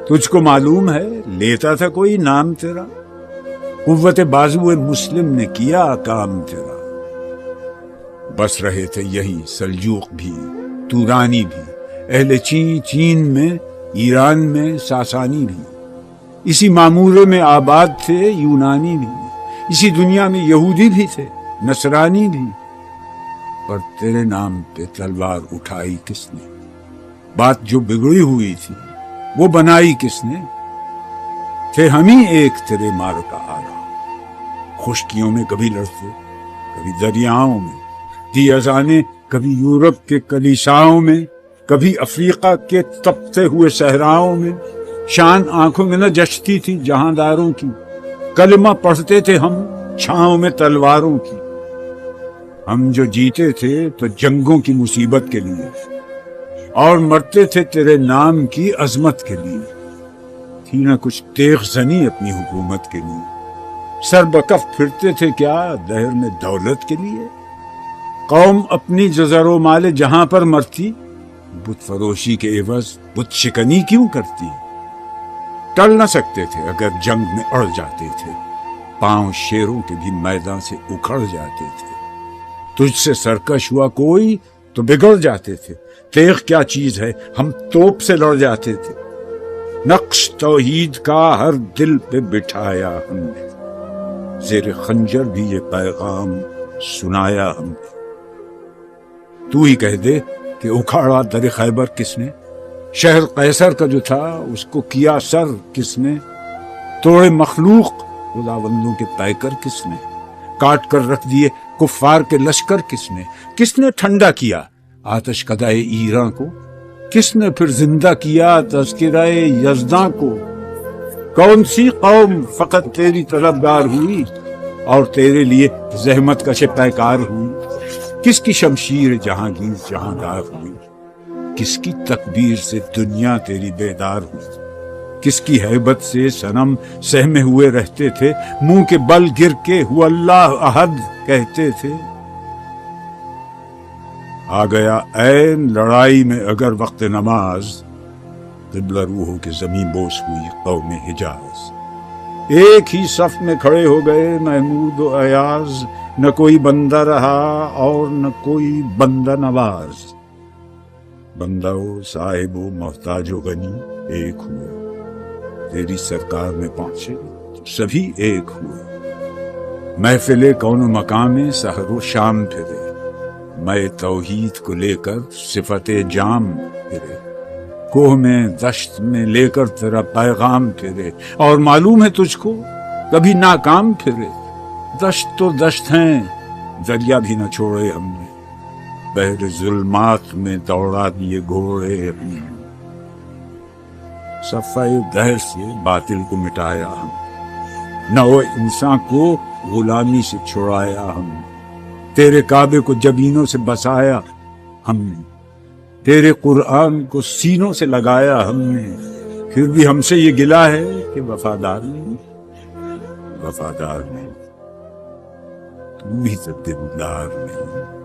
تجھ کو معلوم ہے لیتا تھا کوئی نام تیرا، قوت بازو مسلم نے کیا کام تیرا۔ بس رہے تھے یہی سلجوق بھی، تورانی بھی، اہل چین میں، ایران میں ساسانی بھی، اسی معمورے میں آباد تھے یونانی بھی، اسی دنیا میں یہودی بھی تھے نصرانی بھی۔ پر تیرے نام پہ تلوار اٹھائی کس نے؟ بات جو بگڑی ہوئی تھی وہ بنائی کس نے؟ تھے ہم ہی ایک تیرے مار کا آرا، خشکیوں میں کبھی لڑتے، کبھی دریاؤں میں، دی اذانیں کبھی یورپ کے کلیساؤں میں، کبھی افریقہ کے تپتے ہوئے صحراؤں میں۔ شان آنکھوں میں نہ جچتی تھی جہانداروں کی، کلمہ پڑھتے تھے ہم چھاؤں میں تلواروں کی۔ ہم جو جیتے تھے تو جنگوں کی مصیبت کے لیے، اور مرتے تھے تیرے نام کی عظمت کے لیے۔ تھی نہ کچھ تیغ زنی اپنی حکومت کے لیے، سر بکف پھرتے تھے کیا دہر میں دولت کے لیے؟ قوم اپنی جزر و مال جہاں پر مرتی، بت فروشی کے عوض بت شکنی کیوں کرتی؟ ٹل نہ سکتے تھے اگر جنگ میں اڑ جاتے تھے، پاؤں شیروں کے بھی میدان سے اکھڑ جاتے تھے۔ تجھ سے سرکش ہوا کوئی تو بگڑ جاتے تھے، تیغ کیا چیز ہے ہم توپ سے لڑ جاتے تھے۔ نقش توحید کا ہر دل پہ بٹھایا ہم نے، زیر خنجر بھی یہ پیغام سنایا ہم نے۔ تو ہی کہہ دے کہ اکھاڑا در خیبر کس نے، شہر قیصر کا جو تھا اس کو کیا سر کس نے، توڑے مخلوق خداوندوں کے پیکر کس نے، کاٹ کر رکھ دیے کفار کے لشکر کس نے ٹھنڈا کیا آتش کدائے ایراں کو، کس نے پھر زندہ کیا تذکرہ یزداں کو؟ کون سی قوم فقط تیری طلبگار ہوئی اور تیرے لیے زحمت کش پیکار ہوئی؟ کس کی شمشیر جہانگیر جہاندار ہوئی؟ کس کی تکبیر سے دنیا تیری بیدار ہوئی؟ کس کی ہیبت سے صنم سہمے ہوئے رہتے تھے، منہ کے بل گر کے ہو اللہ احد کہتے تھے؟ آ گیا عین لڑائی میں اگر وقت نماز، قبلہ روحوں کے زمین بوس ہوئی قوم حجاز۔ ایک ہی صف میں کھڑے ہو گئے محمود و ایاز، نہ کوئی بندہ رہا اور نہ کوئی بندہ نواز۔ بندہ و صاحب و محتاج و غنی ایک ہوئے، تیری سرکار میں پہنچے تو سبھی ایک ہوئے۔ محفل کون و مقام میں سحر و شام پھرے، میں توحید کو لے کر صفت جام پھرے، کوہ میں دشت میں لے کر تیرا پیغام پھرے، اور معلوم ہے تجھ کو کبھی ناکام پھرے۔ دشت تو دشت ہیں، دریا بھی نہ چھوڑے ہم نے، بحر ظلمات میں دوڑا دیے گھوڑے اپنے۔ صفحہ دہر سے باطل کو مٹایا ہم، نو انسان کو غلامی سے چھڑایا ہم، تیرے کعبے کو جبینوں سے بسایا ہم نے، تیرے قرآن کو سینوں سے لگایا ہم نے۔ پھر بھی ہم سے یہ گلہ ہے کہ وفادار نہیں، وفادار نہیں، تو بھی تو دلدار نہیں۔